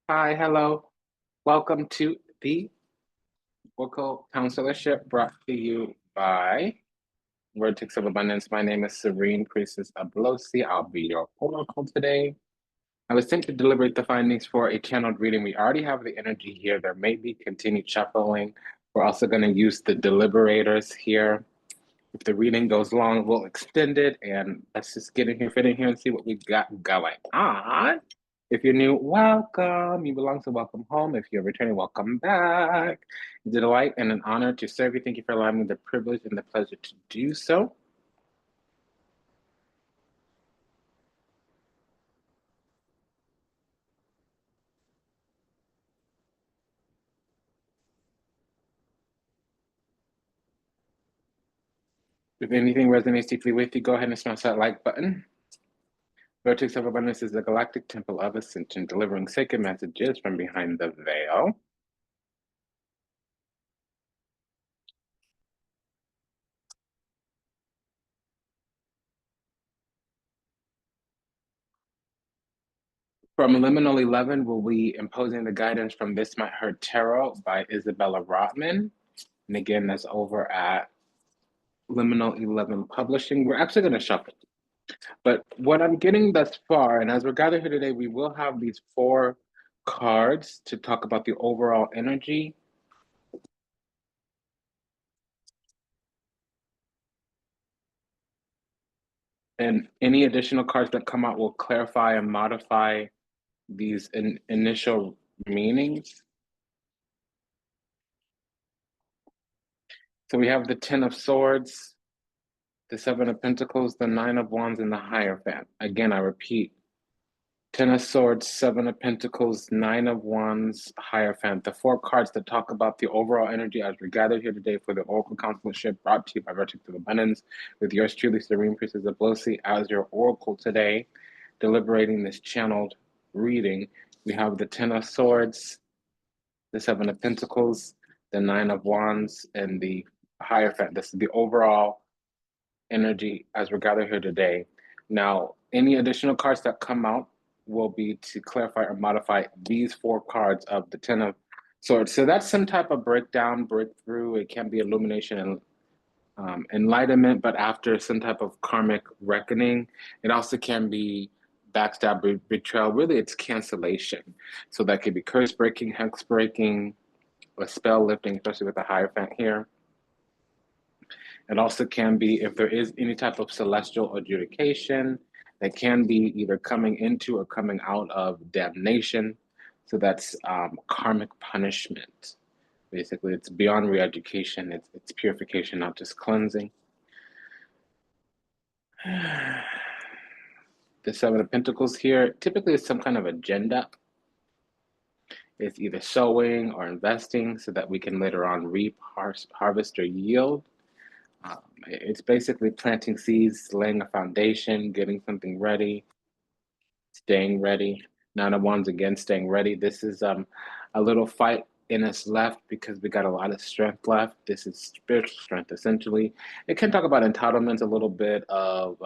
Hi, hello. Welcome to the Vocal Consularship brought to you by Vertex of Abundance. My name is Serene Priestess Ablosi. I'll be your oracle today. I was sent to deliberate the findings for a channeled reading. We already have the energy here. There may be continued shuffling. We're also going to use the deliberators here. If the reading goes long, we'll extend it, and let's just get in here, fit in here, and see what we got going on. If you're new, welcome. You belong to welcome home. If you're returning, welcome back. It's a delight and an honor to serve you. Thank you for allowing me the privilege and the pleasure to do so. If anything resonates deeply with you, go ahead and smash that like button. Vertex of Abundance is the galactic temple of ascension, delivering sacred messages from behind the veil. From Liminal 11, we'll be imposing the guidance from This Might Hurt Tarot by Isabella Rotman. And again, that's over at Liminal 11 Publishing. We're actually going to shuffle. But what I'm getting thus far, and as we're gathered here today, we will have these 4 cards to talk about the overall energy. And any additional cards that come out will clarify and modify these initial meanings. So we have the 10 of Swords, the 7 of Pentacles, the 9 of Wands, and the Hierophant. Again, I repeat, 10 of Swords, 7 of Pentacles, 9 of Wands, Hierophant. The 4 cards that talk about the overall energy as we're gathered here today for the Oracle Consulship brought to you by Vertex of Abundance with yours truly, Serene Priestess Ablosi, as your Oracle today, deliberating this channeled reading. We have the 10 of Swords, the 7 of Pentacles, the 9 of Wands, and the Hierophant. This is the overall energy as we're gathered here today. Now, any additional cards that come out will be to clarify or modify these 4 cards of the 10 of Swords. So that's some type of breakdown, breakthrough. It can be illumination and enlightenment, but after some type of karmic reckoning. It also can be backstab, betrayal. Really, it's cancellation. So that could be curse breaking, hex breaking, or spell lifting, especially with the Hierophant here. It also can be if there is any type of celestial adjudication that can be either coming into or coming out of damnation. So that's karmic punishment. Basically, it's beyond re-education. It's purification, not just cleansing. The 7 of Pentacles here typically is some kind of agenda. It's either sowing or investing so that we can later on reap, harvest, or yield. It's basically planting seeds, laying a foundation, getting something ready, staying ready. 9 of Wands again, staying ready. This is a little fight in us left because we got a lot of strength left. This is spiritual strength, essentially. It can talk about entitlements a little bit of,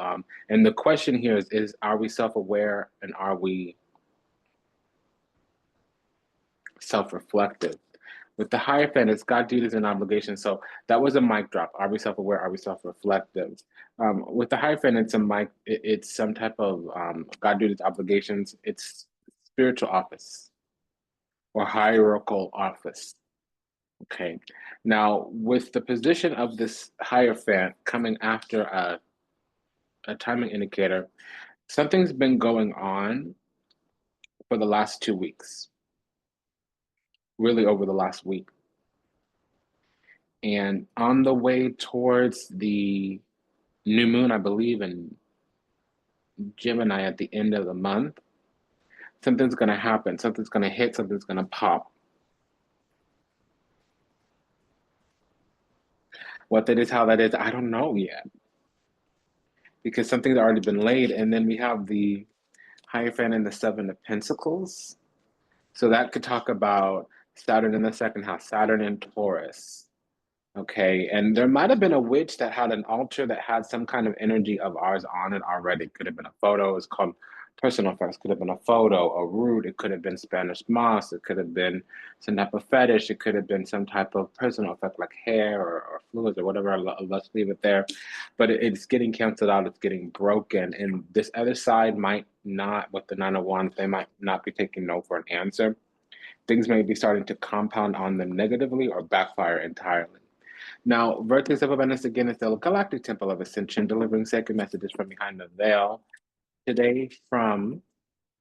and the question here is are we self-aware and are we self-reflective? With the Hierophant, it's God, duties, and obligations. So that was a mic drop. Are we self-aware? Are we self-reflective? With the Hierophant, it's a mic. It's some type of God, duties, obligations. It's spiritual office or hierarchical office. Okay. Now, with the position of this Hierophant coming after a timing indicator, something's been going on for the last 2 weeks. Really, over the last week. And on the way towards the new moon, I believe, in Gemini at the end of the month, something's going to happen. Something's going to hit. Something's going to pop. What that is, how that is, I don't know yet. Because something's already been laid. And then we have the Hierophant and the 7 of Pentacles. So that could talk about Saturn in the second house, Saturn in Taurus. Okay, and there might have been a witch that had an altar that had some kind of energy of ours on it already. Could have been a photo. It's called personal effects. Could have been a photo, a root. It could have been Spanish moss. It could have been some type of fetish. It could have been some type of personal effect like hair or fluids or whatever. Let's leave it there. But it's getting canceled out. It's getting broken. And this other side might not, with the Nine of Wands, they might not be taking no for an answer. Things may be starting to compound on them negatively or backfire entirely. Now, Vertex of Awareness again is the Galactic Temple of Ascension, delivering sacred messages from behind the veil. Today, from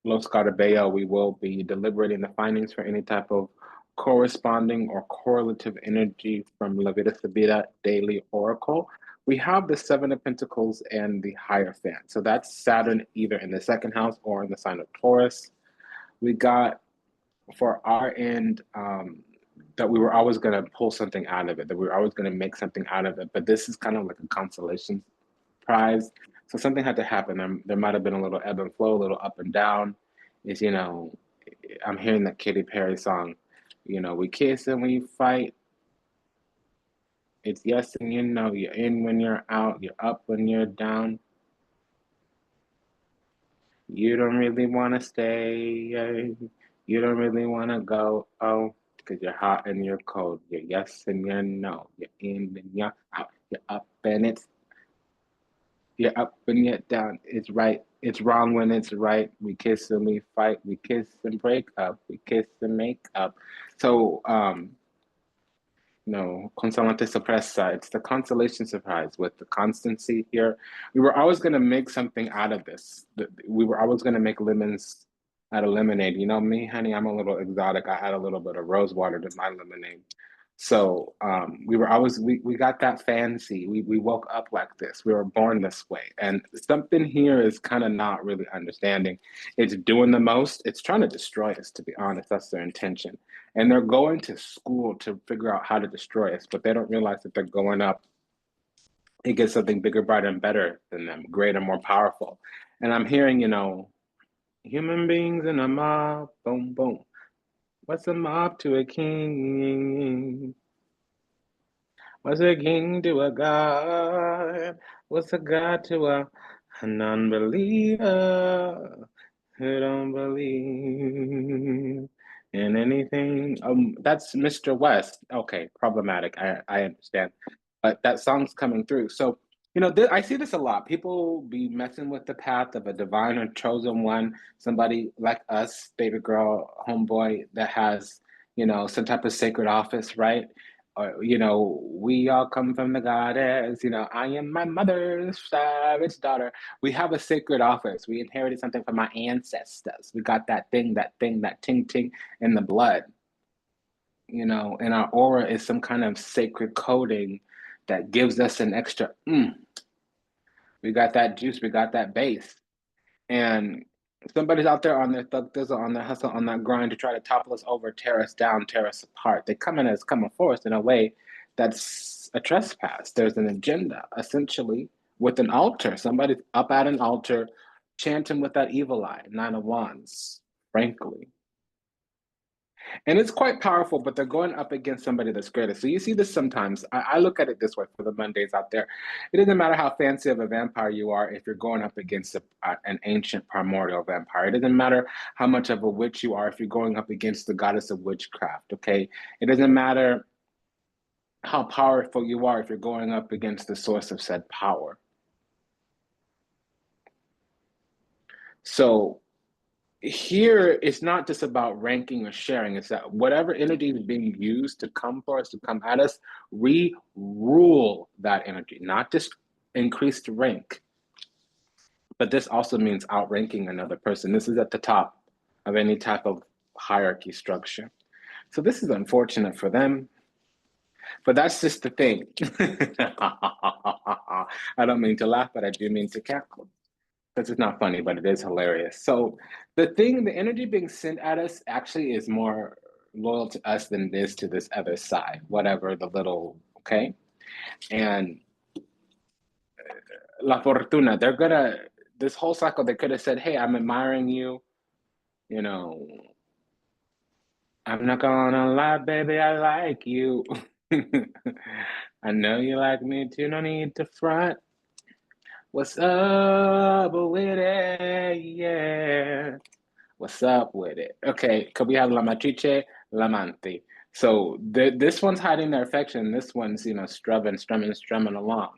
Los Carabeo, we will be deliberating the findings for any type of corresponding or correlative energy from La Vida Sabida Daily Oracle. We have the Seven of Pentacles and the Hierophant. So that's Saturn either in the second house or in the sign of Taurus. We got for our end that we were always going to pull something out of it, that we were always going to make something out of it. But this is kind of like a consolation prize. So something had to happen. There might have been a little ebb and flow, a little up and down. Is, you know, I'm hearing that Katy Perry song, you know, we kiss and we fight. It's yes and you know, you're in when you're out, you're up when you're down. You don't really want to stay. You don't really want to go. Oh, because you're hot and you're cold. You're yes and you're no. You're in and you're out. You're up and you're up and you're down. It's right. It's wrong when it's right. We kiss and we fight. We kiss and break up. We kiss and make up. So, no, consolante sorpresa. It's the consolation surprise with the constancy here. We were always going to make something out of this. We were always going to make lemons out of lemonade. You know me, honey, I'm a little exotic. I add a little bit of rose water to my lemonade. So we were always, we got that fancy. We woke up like this. We were born this way. And something here is kind of not really understanding. It's doing the most. It's trying to destroy us, to be honest. That's their intention. And they're going to school to figure out how to destroy us, but they don't realize that they're going up against something bigger, brighter, and better than them, greater, more powerful. And I'm hearing, you know, human beings in a mob, boom, boom. What's a mob to a king? What's a king to a god? What's a god to a non-believer who don't believe in anything? That's Mr. West. Okay, problematic. I understand, but that song's coming through. So you know, I see this a lot. People be messing with the path of a divine or chosen one, somebody like us, baby girl, homeboy that has, you know, some type of sacred office, right? Or, you know, we all come from the goddess, you know, I am my mother's savage daughter. We have a sacred office. We inherited something from our ancestors. We got that thing, that ting ting in the blood, you know, and our aura is some kind of sacred coding that gives us an extra, we got that juice, we got that base. And somebody's out there on their thug thizzle, on their hustle, on that grind to try to topple us over, tear us down, tear us apart. They come in as coming for us in a way that's a trespass. There's an agenda, essentially, with an altar. Somebody's up at an altar chanting with that evil eye, Nine of Wands, frankly. And it's quite powerful, but they're going up against somebody that's greater. So you see this sometimes. I look at it this way for the Mondays out there. It doesn't matter how fancy of a vampire you are if you're going up against an ancient primordial vampire. It doesn't matter how much of a witch you are if you're going up against the goddess of witchcraft, okay? It doesn't matter how powerful you are if you're going up against the source of said power. So here it's not just about ranking or sharing. It's that whatever energy is being used to come for us, to come at us, we rule that energy, not just increased rank. But this also means outranking another person. This is at the top of any type of hierarchy structure. So this is unfortunate for them, but that's just the thing. I don't mean to laugh, but I do mean to cackle. Because it's not funny, but it is hilarious. So the energy being sent at us actually is more loyal to us than it is to this other side, whatever the little, okay? And La Fortuna, this whole cycle, they could have said, hey, I'm admiring you, you know, I'm not gonna lie, baby, I like you. I know you like me too, no need to front. What's up with it? Yeah. What's up with it? Okay, could we have la matrice, l'amante? So this one's hiding their affection. This one's, strumming along.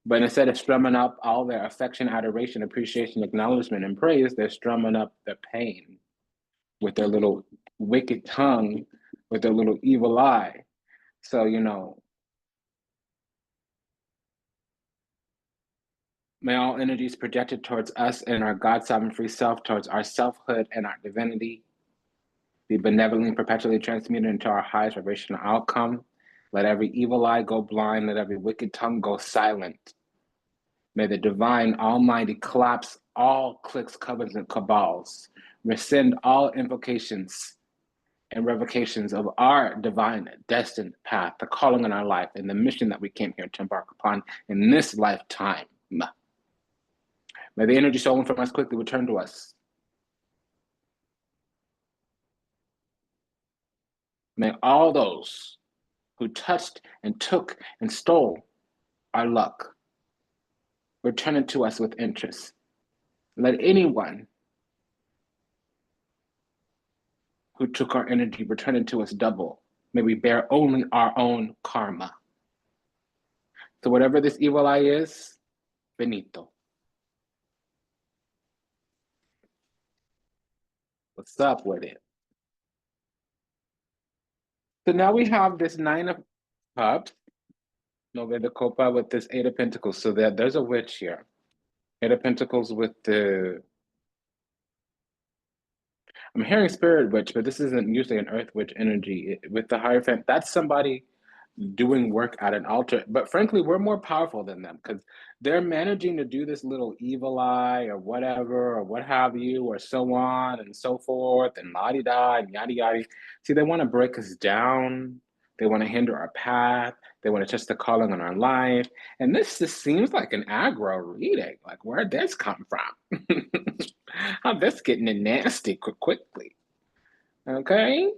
But instead of strumming up all their affection, adoration, appreciation, acknowledgement, and praise, they're strumming up their pain with their little wicked tongue, with their little evil eye. So, may all energies projected towards us and our God sovereign free self, towards our selfhood and our divinity, be benevolently perpetually transmuted into our highest vibrational outcome. Let every evil eye go blind, let every wicked tongue go silent. May the divine almighty collapse all cliques, covens, and cabals, rescind all invocations and revocations of our divine destined path, the calling in our life, and the mission that we came here to embark upon in this lifetime. May the energy stolen from us quickly return to us. May all those who touched and took and stole our luck return it to us with interest. Let anyone who took our energy return it to us double. May we bear only our own karma. So whatever this evil eye is, benito. What's up with it? So now we have this Nine of Cups, Nove de Copa, with this Eight of Pentacles. So there's a witch here. Eight of Pentacles with I'm hearing Spirit Witch, but this isn't usually an Earth Witch energy. With the Hierophant, that's somebody doing work at an altar. But frankly, we're more powerful than them because they're managing to do this little evil eye or whatever or what have you or so on and so forth and la-di-da and yada yada. See, they want to break us down. They want to hinder our path. They want to touch the calling on our life. And this just seems like an aggro reading. Like, where'd this come from? How this getting in nasty quickly? Okay,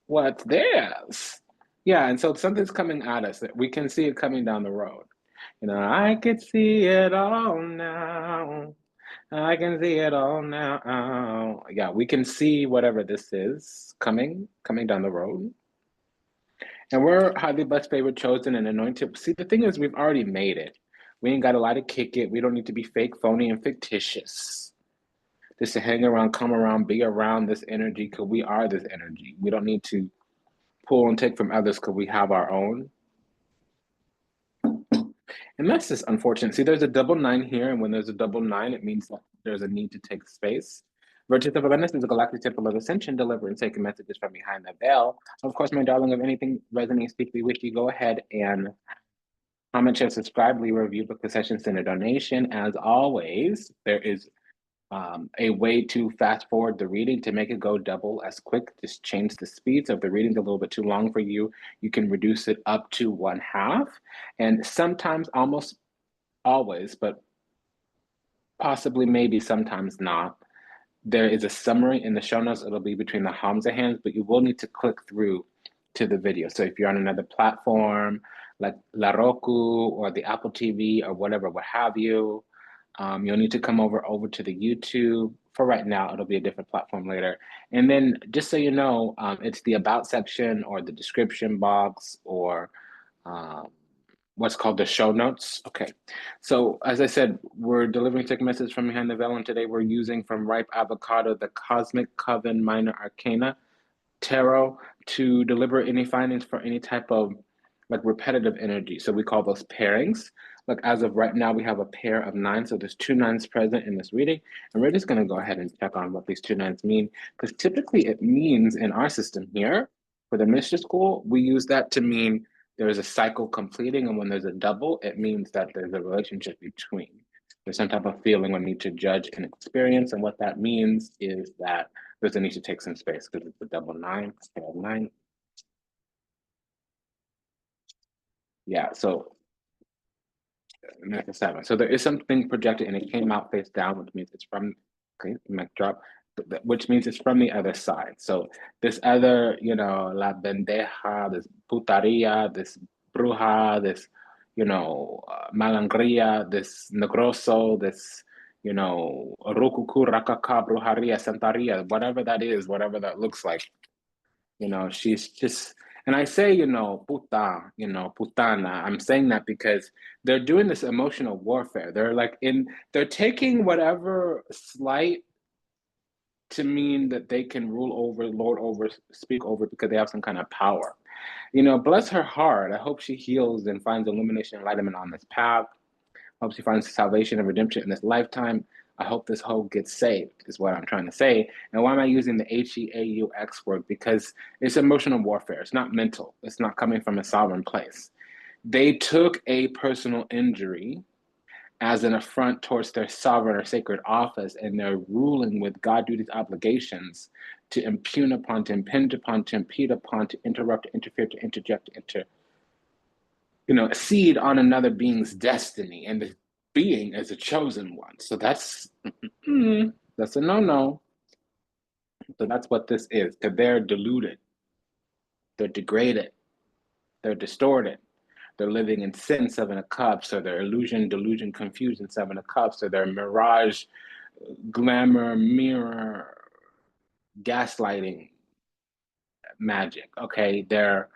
what's this? Yeah, and so something's coming at us that we can see it coming down the road. I can see it all now. I can see it all now. Yeah, we can see whatever this is coming down the road. And we're highly blessed, favored, chosen, and anointed. See, the thing is, we've already made it. We ain't got a lot to kick it. We don't need to be fake, phony, and fictitious. Just to hang around, come around, be around this energy, because we are this energy. We don't need to pull and take from others because we have our own. And that's just unfortunate. See, there's a double nine here, and when there's a double nine, it means that there's a need to take space. Vertex of Awareness is a galactic temple of ascension, delivering sacred messages from behind the veil. Of course, my darling, if anything resonates deeply with you, go ahead and comment, share, subscribe, leave a review, book the session, send a donation. As always, there is a way to fast forward the reading to make it go double as quick. Just change the speed. So if the reading's a little bit too long for you, you can reduce it up to 1/2. And sometimes, almost always, but possibly maybe sometimes not, there is a summary in the show notes. It'll be between the Hamza hands, but you will need to click through to the video. So if you're on another platform like La Roku or the Apple TV or whatever, what have you, you'll need to come over to the YouTube. For right now, it'll be a different platform later. And then just so you know, it's the About section or the description box or what's called the show notes. Okay, so as I said, we're delivering sacred messages from behind the veil, and today we're using from Ripe Avocado, the Cosmic Coven Minor Arcana Tarot to deliver any findings for any type of like repetitive energy. So we call those pairings. Like as of right now, we have a pair of 9. So there's 2 9s present in this reading. And we're just going to go ahead and check on what these 2 9s mean. Because typically it means in our system here, for the Mystery School, we use that to mean there is a cycle completing. And when there's a double, it means that there's a relationship between. There's some type of feeling we need to judge and experience. And what that means is that there's a need to take some space because it's a double 9, pair of 9. Yeah, so that's a 7. So there is something projected and it came out face down, which means it's from, okay, mic drop, which means it's from the other side. So this other, la bendeja, this putaria, this bruja, this, malangria, this negroso, this, rokuku, rakaka, brujeria, santaria, whatever that is, whatever that looks like. She's just, and I say, puta, putana. I'm saying that because they're doing this emotional warfare. They're taking whatever slight to mean that they can rule over, lord over, speak over because they have some kind of power. Bless her heart. I hope she heals and finds illumination and enlightenment on this path. I hope she finds salvation and redemption in this lifetime. I hope this hoe gets saved, is what I'm trying to say. And why am I using the HEAUX word? Because it's emotional warfare. It's not mental. It's not coming from a sovereign place. They took a personal injury as an affront towards their sovereign or sacred office, and they're ruling with God duties obligations to impugn upon, to impinge upon, to impede upon, to interrupt, to interfere, to interject, seed on another being's destiny, and the being is a chosen one. So that's a no-no. So that's what this is, because they're deluded, they're degraded, they're distorted. They're living in sin, Seven of Cups, or their illusion, delusion, confusion, Seven of Cups, or their mirage, glamour, mirror, gaslighting magic. Okay, they're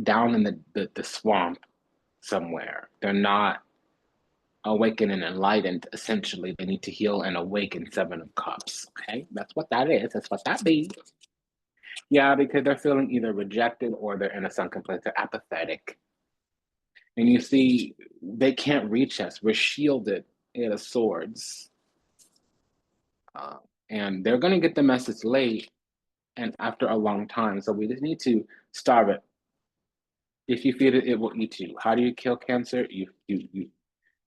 down in the swamp somewhere. They're not awakened and enlightened. Essentially, they need to heal and awaken, Seven of Cups. Okay, that's what that is. That's what that be. Yeah, because they're feeling either rejected or they're in a sunken place. They're apathetic. And you see, they can't reach us. We're shielded in swords. And they're going to get the message late and after a long time. So we just need to starve it. If you feed it, it will eat you. How do you kill cancer? You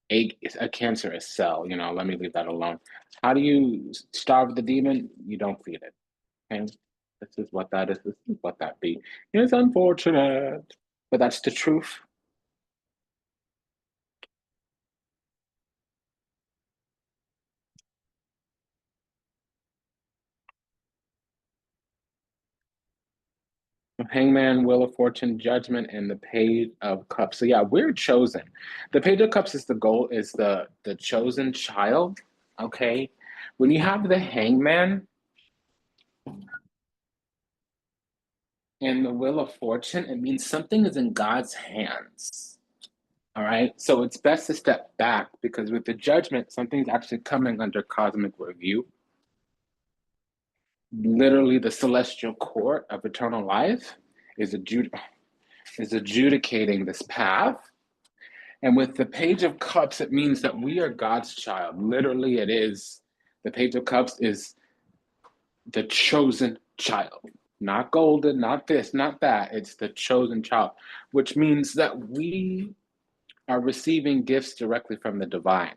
a cancerous cell. Let me leave that alone. How do you starve the demon? You don't feed it. Okay, this is what that is. This is what that be. It's unfortunate, but that's the truth. Hangman, Wheel of Fortune, Judgment, and the Page of Cups. So yeah, we're chosen. The Page of Cups is the chosen child. Okay, when you have the Hangman and the Wheel of Fortune, it means something is in God's hands. All right, so it's best to step back because with the Judgment, something's actually coming under cosmic review. Literally, the celestial court of eternal life is adjudicating this path. And with the Page of Cups, it means that we are God's child. Literally, it is. The Page of Cups is the chosen child. Not golden, not this, not that. It's the chosen child, which means that we are receiving gifts directly from the divine.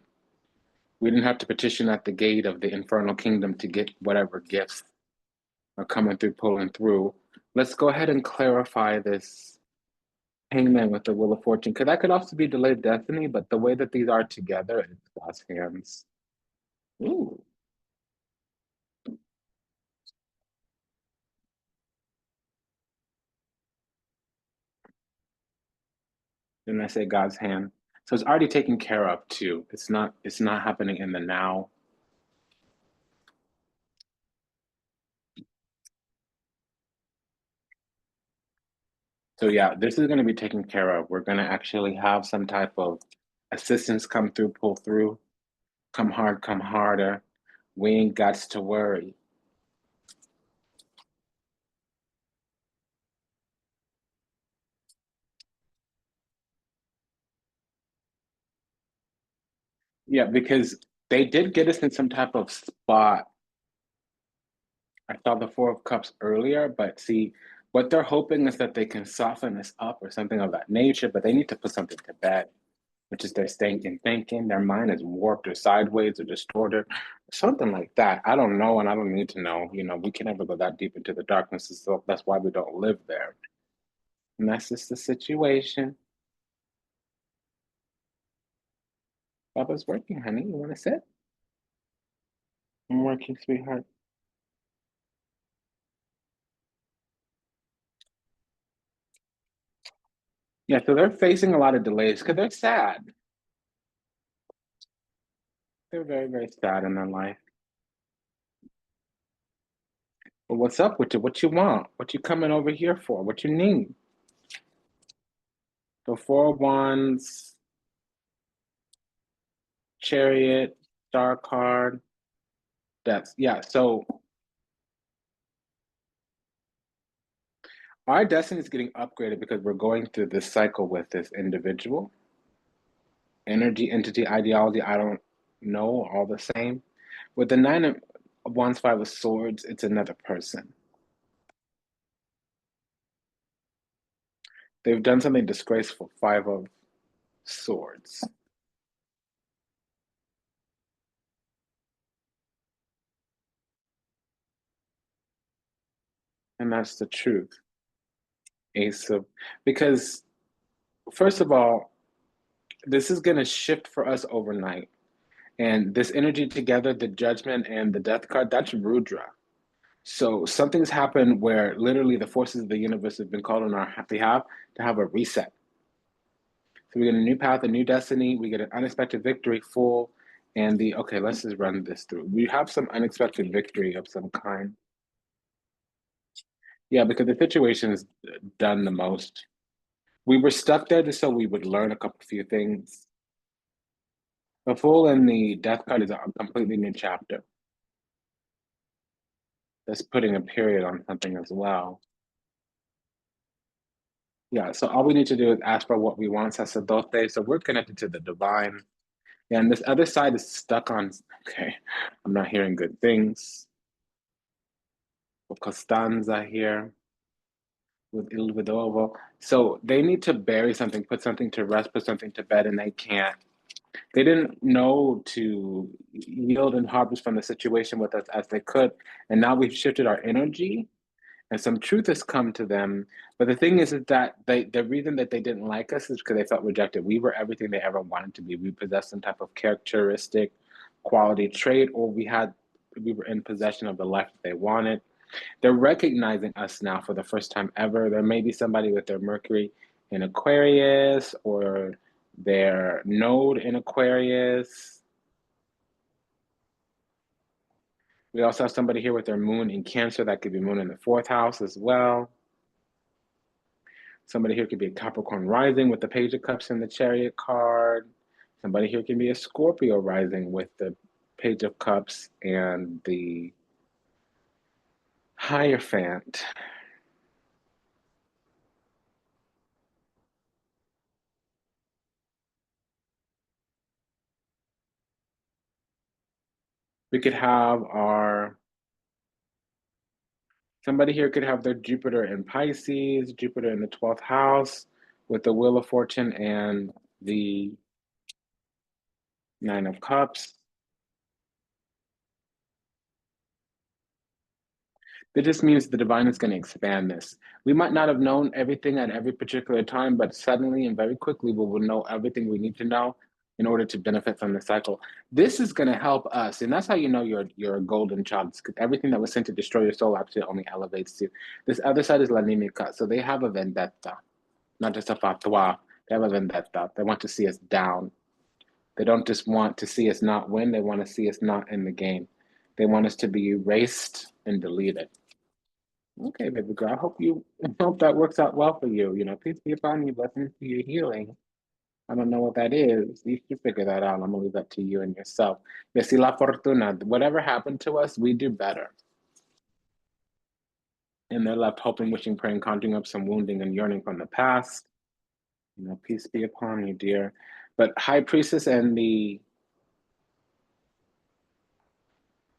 We didn't have to petition at the gate of the infernal kingdom to get whatever gifts are coming through, pulling through. Let's go ahead and clarify this Hangman with the Wheel of Fortune, because that could also be delayed destiny, but the way that these are together, it's God's hands. Ooh. Didn't I say God's hand? So it's already taken care of too. It's not happening in the now. So yeah, this is going to be taken care of. We're going to actually have some type of assistance come through, pull through, come hard, come harder. We ain't got to worry. Yeah, because they did get us in some type of spot. I saw the Four of Cups earlier, but see, what they're hoping is that they can soften us up or something of that nature, but they need to put something to bed, which is their stinking thinking. Their mind is warped or sideways or distorted, something like that. I don't know, and I don't need to know. We can never go that deep into the darkness, so that's why we don't live there. And that's just the situation. Baba's working, honey. You want to sit? I'm working, sweetheart. Yeah, so they're facing a lot of delays because they're sad. They're very, very sad in their life. But what's up with you? What you want? What you coming over here for? What you need? The Four of Wands, Chariot, Star card. That's yeah. So our destiny is getting upgraded because we're going through this cycle with this individual. Energy, entity, ideology, I don't know, all the same. With the Nine of Wands, Five of Swords, it's another person. They've done something disgraceful. Five of Swords. And that's the truth. Ace of, because first of all, this is going to shift for us overnight. And this energy together, the judgment and the death card, that's Rudra. So something's happened where literally the forces of the universe have been called on our behalf to have a reset. So we get a new path, a new destiny. We get an unexpected victory, full, and the okay. Let's just run this through. We have some unexpected victory of some kind. Yeah, because the situation is done the most. We were stuck there just so we would learn a couple few things. The Fool and the Death card is a completely new chapter. That's putting a period on something as well. Yeah, so all we need to do is ask for what we want, sacerdote. So we're connected to the divine. And this other side is stuck on, okay, I'm not hearing good things. Costanza here with Il Vedovo. So they need to bury something, put something to rest, put something to bed, and they can't. They didn't know to yield and harvest from the situation with us as they could. And now we've shifted our energy and some truth has come to them. But the thing is that the reason that they didn't like us is because they felt rejected. We were everything they ever wanted to be. We possessed some type of characteristic, quality trait, or we were in possession of the life that they wanted. They're recognizing us now for the first time ever. There may be somebody with their Mercury in Aquarius or their node in Aquarius. We also have somebody here with their moon in Cancer. That could be moon in the fourth house as well. Somebody here could be a Capricorn rising with the Page of Cups and the Chariot card. Somebody here can be a Scorpio rising with the Page of Cups and the Hierophant. We could have our somebody here could have their Jupiter in Pisces, Jupiter in the 12th house with the Wheel of Fortune and the Nine of Cups. That just means the divine is going to expand this. We might not have known everything at every particular time, but suddenly and very quickly we will know everything we need to know in order to benefit from the cycle. This is going to help us, and that's how you know you're a golden child. Because everything that was sent to destroy your soul actually only elevates you. This other side is la nimica, so they have a vendetta, not just a fatwa. They have a vendetta. They want to see us down. They don't just want to see us not win. They want to see us not in the game. They want us to be erased and deleted. Okay, baby girl. I hope that works out well for you. You know, peace be upon you, blessings to your healing. I don't know what that is. You should figure that out. I'm gonna leave that to you and yourself. Yes, si la fortuna. Whatever happened to us, we do better. And they're left hoping, wishing, praying, conjuring up some wounding and yearning from the past. You know, peace be upon you, dear. But High Priestess and the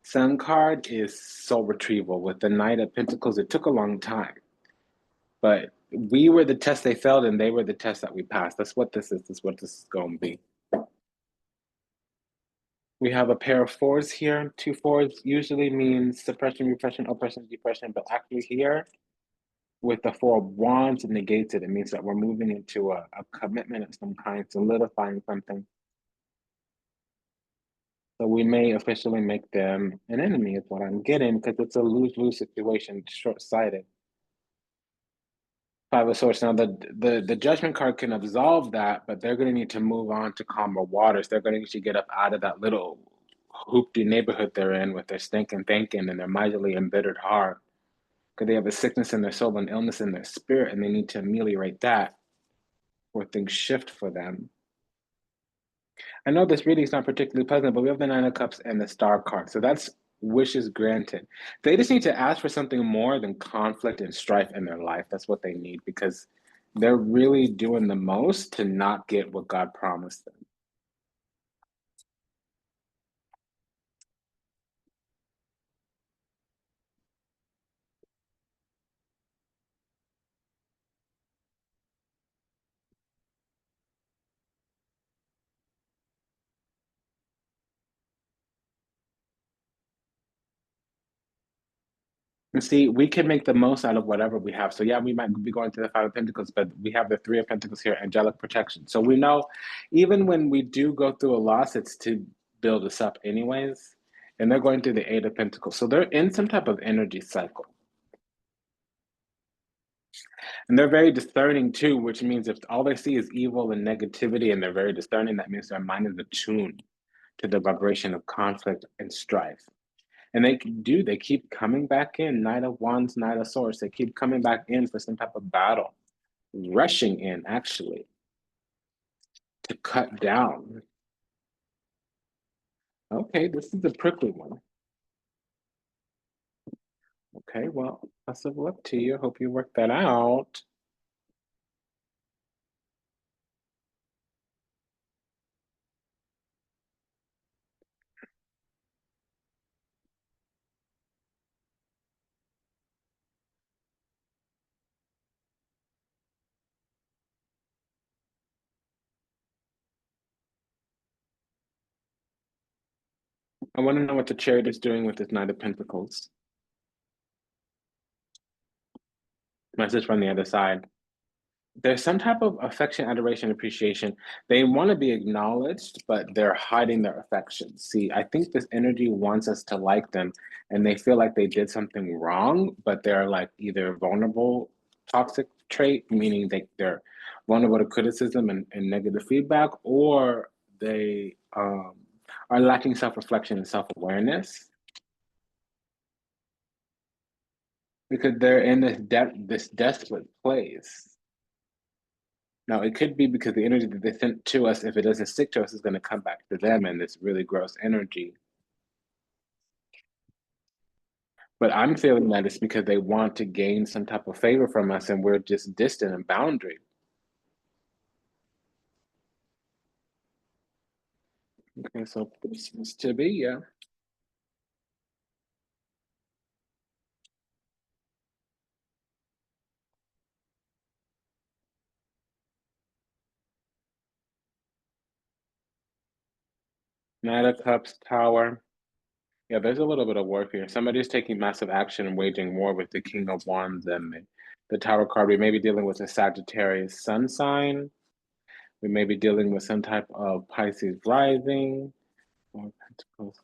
Sun card is soul retrieval. With the Knight of Pentacles, it took a long time. But we were the test they failed, and they were the test that we passed. That's what this is. That's what this is going to be. We have a pair of fours here. Two fours usually means suppression, repression, oppression, depression. But actually here, with the Four of Wands, it negates it. It means that we're moving into a commitment of some kind, solidifying something. So we may officially make them an enemy, is what I'm getting, because it's a lose-lose situation, short-sighted. Five of Swords. Now, the Judgment card can absolve that, but they're going to need to move on to calmer waters. They're going to need to get up out of that little hoopty neighborhood they're in with their stinking thinking and their miserly embittered heart. Because they have a sickness in their soul and illness in their spirit, and they need to ameliorate that where things shift for them. I know this reading is not particularly pleasant, but we have the Nine of Cups and the Star card. So that's wishes granted. They just need to ask for something more than conflict and strife in their life. That's what they need because they're really doing the most to not get what God promised them. And see, we can make the most out of whatever we have. So yeah, we might be going to the Five of Pentacles, but we have the Three of Pentacles here, angelic protection. So we know even when we do go through a loss, it's to build us up anyways. And they're going through the Eight of Pentacles. So they're in some type of energy cycle. And they're very discerning too, which means if all they see is evil and negativity and they're very discerning, that means their mind is attuned to the vibration of conflict and strife. And they keep coming back in. Knight of Wands, Knight of Swords. They keep coming back in for some type of battle, rushing in actually to cut down. Okay, this is a prickly one. Okay, well, best of luck to you. Hope you work that out. I want to know what the Chariot is doing with this Knight of Pentacles. Message from the other side. There's some type of affection, adoration, appreciation. They want to be acknowledged, but they're hiding their affection. See, I think this energy wants us to like them, and they feel like they did something wrong, but they're like either vulnerable, toxic trait, meaning they're vulnerable to criticism and negative feedback, or they are lacking self-reflection and self-awareness because they're in this desperate place. Now, it could be because the energy that they sent to us, if it doesn't stick to us, is going to come back to them in this really gross energy. But I'm feeling that it's because they want to gain some type of favor from us and we're just distant and boundary. Okay, so this seems to be, yeah. Knight of Cups, Tower. Yeah, there's a little bit of warfare. Somebody's taking massive action and waging war with the King of Wands and the Tower card. We may be dealing with a Sagittarius sun sign. We may be dealing with some type of Pisces rising. Four Pentacles.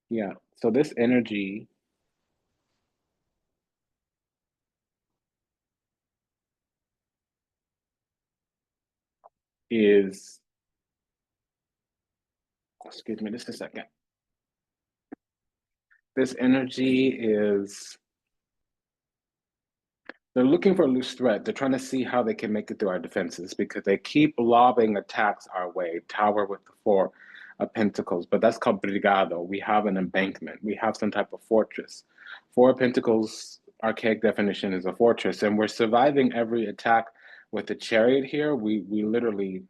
Yeah, so this energy is, excuse me just a second. This energy is, they're looking for a loose thread. They're trying to see how they can make it through our defenses because they keep lobbing attacks our way. Tower with the Four of Pentacles, but that's called brigado. We have an embankment. We have some type of fortress. Four of Pentacles, archaic definition, is a fortress, and we're surviving every attack with the Chariot here. We literally,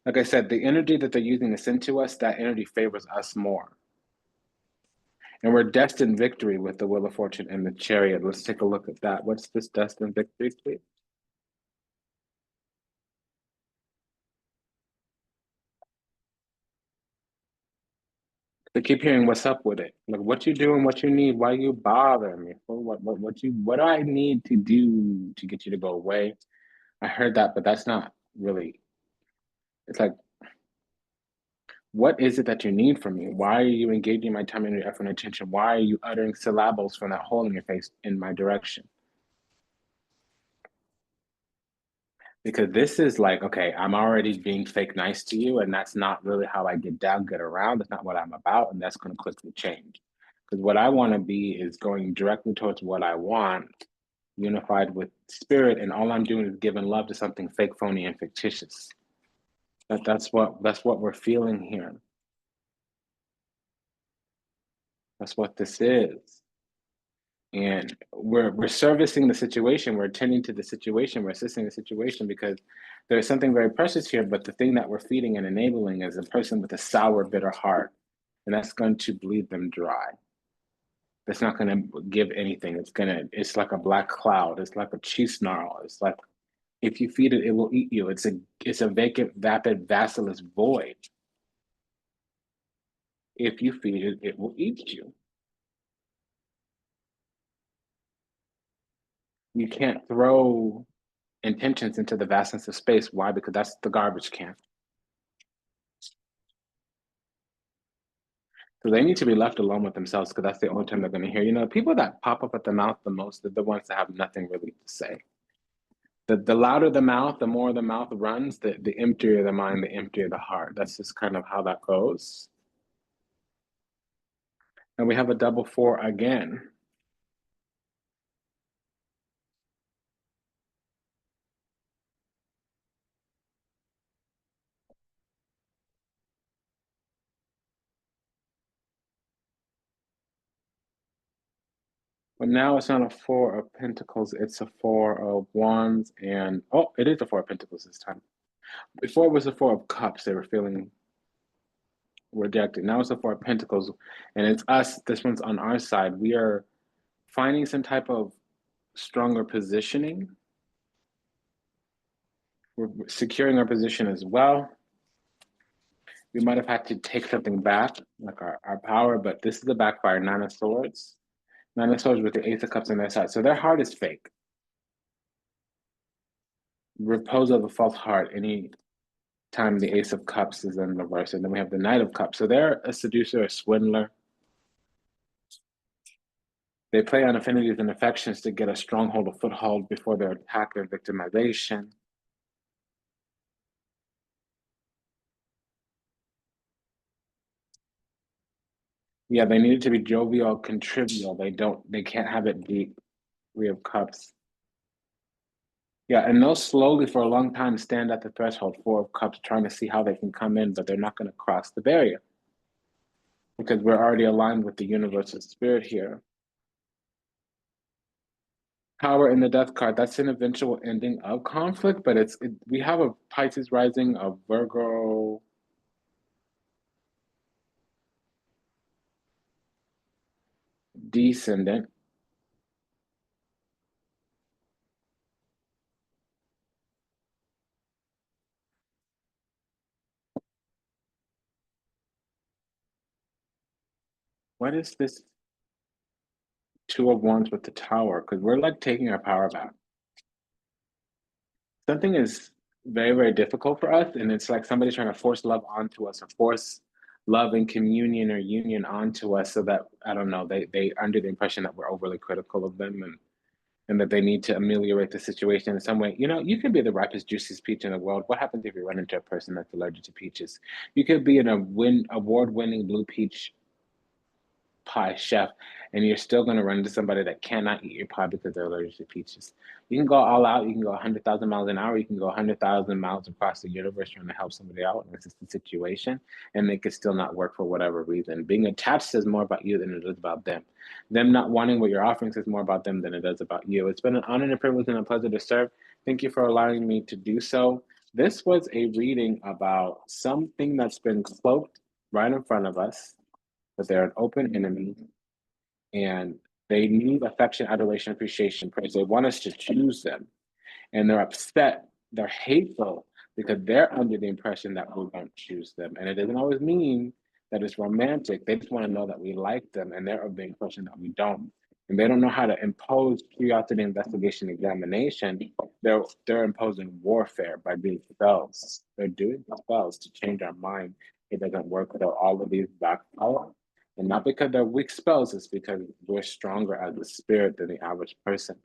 like I said, the energy that they're using to send to us, that energy favors us more. And we're destined victory with the Wheel of Fortune and the Chariot. Let's take a look at that. What's this destined victory, please? They keep hearing what's up with it. Like what you doing, what you need, why you bother me? What do I need to do to get you to go away? I heard that, but that's not really, it's like, what is it that you need from me? Why are you engaging my time, energy, effort, and attention? Why are you uttering syllables from that hole in your face in my direction? Because this is like, okay, I'm already being fake nice to you, and that's not really how I get down, get around. That's not what I'm about, and that's going to quickly change. Because what I want to be is going directly towards what I want, unified with spirit, and all I'm doing is giving love to something fake, phony, and fictitious. That's what we're feeling here. That's what this is. And we're servicing the situation, we're attending to the situation, we're assisting the situation because there's something very precious here, but the thing that we're feeding and enabling is a person with a sour, bitter heart, and that's going to bleed them dry. That's not going to give anything. It's like a black cloud. It's like a cheese snarl. It's like if you feed it, it will eat you. It's a vacant, vapid, vassalous void. If you feed it, it will eat you. You can't throw intentions into the vastness of space. Why? Because that's the garbage can. So they need to be left alone with themselves because that's the only time they're going to hear. People that pop up at the mouth the most are the ones that have nothing really to say. The louder the mouth, the more the mouth runs, the emptier the mind, the emptier the heart. That's just kind of how that goes. And we have a double four again. But now it's not a four of pentacles, it's a four of wands, and oh, it is a four of pentacles this time. Before it was a four of cups, they were feeling rejected. Now it's a four of pentacles, and it's us. This one's on our side. We are finding some type of stronger positioning. We're securing our position as well. We might have had to take something back, like our power, but this is the backfire. Nine of Swords. Nine of Swords with the Ace of Cups on their side. So their heart is fake. Repose of a false heart any time the Ace of Cups is in reverse. And then we have the Knight of Cups. So they're a seducer, a swindler. They play on affinities and affections to get a stronghold, a foothold before their attack and victimization. Yeah, they need it to be jovial, contrivial. They can't have it deep. Three of Cups. Yeah, and they'll slowly for a long time stand at the threshold, Four of Cups, trying to see how they can come in, but they're not going to cross the barrier because we're already aligned with the universal spirit here. Power in the Death card, that's an eventual ending of conflict, but we have a Pisces rising, a Virgo descendant. What is this Two of Wands with the Tower? Because we're like taking our power back. Something is very, very difficult for us, and it's like somebody's trying to force love onto us or force love and communion or union onto us so that, I don't know, they under the impression that we're overly critical of them and that they need to ameliorate the situation in some way. You can be the ripest, juiciest peach in the world. What happens if you run into a person that's allergic to peaches? You could be an award-winning blue peach pie chef, and you're still going to run into somebody that cannot eat your pie because they're allergic to peaches. You can go all out. You can go 100,000 miles an hour. You can go 100,000 miles across the universe trying to help somebody out in a situation, and they could still not work for whatever reason. Being attached says more about you than it does about them. Them not wanting what you're offering says more about them than it does about you. It's been an honor and a privilege and a pleasure to serve. Thank you for allowing me to do so. This was a reading about something that's been cloaked right in front of us, but they're an open enemy and they need affection, adoration, appreciation, praise. They want us to choose them. And they're upset, they're hateful because they're under the impression that we won't choose them. And it doesn't always mean that it's romantic. They just want to know that we like them and they're under the impression that we don't. And they don't know how to impose curiosity, investigation, examination. They're imposing warfare by doing spells. They're doing spells to change our mind. It doesn't work. So all of these backfire. And not because they're weak spells, it's because we're stronger as a spirit than the average person.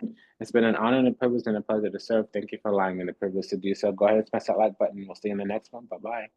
It's been an honor and a privilege and a pleasure to serve. Thank you for allowing me the privilege to do so. Go ahead and press that like button. We'll see you in the next one. Bye-bye.